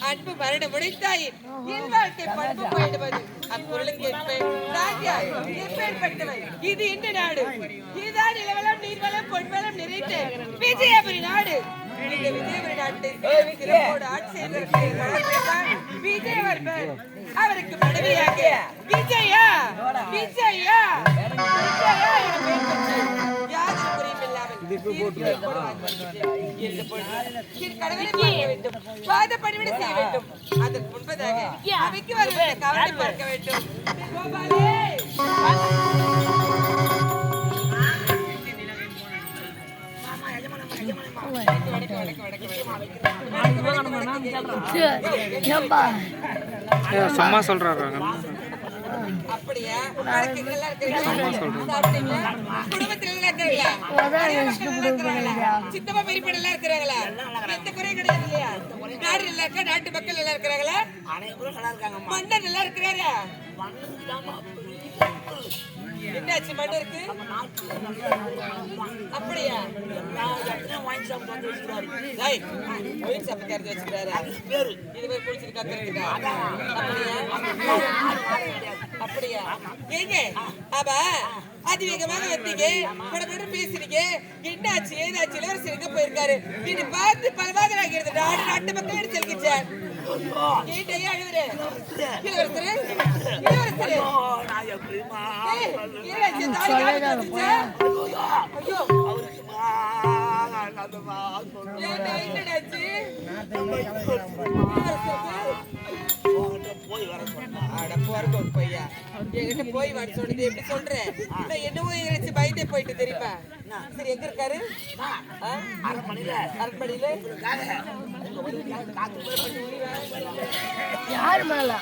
அன்பு மரண முடித்தாயின் என் வாழ்க்கை பண்பு போயிடுவது அப்பொருளுக்கு எப்பேற்பட்டவை இது என்ன நாடு இதுதான் நிலவளம் நீர்வளம் பொன்வளம் நிறைந்த விஜயபுரி நாடு இந்த விஜயபுரி நாட்டை சிறப்போடு ஆட்சி விஜயவர்மன் அவருக்கு மனைவியாக விஜயா விஜயா விஜயா யாரும் புரியில்லாமல் வாதப்படிவிட செய்ய வேண்டும் அதற்கு முன்பதாக அவைக்கு வருவதை கவலை பார்க்க வேண்டும் சும்மா சொல்றாரு அப்படியா சித்தப்பா பெரியப்பா நல்லா இருக்கிறாங்களா எந்த குறையும் கிடையாது இல்லையா நாடு நல்லா இருக்கா நாட்டு மக்கள் நல்லா இருக்கிறாங்களா மன்னர் நல்லா இருக்கிறாரா என்னாச்சு மன்னருக்கு அப்படியா அப்படியா ஏங்க அவ அதிவேகமாக வந்தீங்க படப்பட பேசுறீங்க என்னாச்சு ஏதாச்சு இளவரசர் எங்க போயிருக்காரு இது பார்த்து பலவாக ஆகிறது நாடு நாட்டு மக்கள் எடுத்து செல்கின்றார் ஏட்டையா அழுவுற இளவரசர் இளவரசர் போய் வர சொல்றது எப்படி சொல்றேன் என்னவோ எங்க பயந்தே போயிட்டு தெரியுமா சரி எங்க இருக்காரு அரண்மனையில யாரு மேல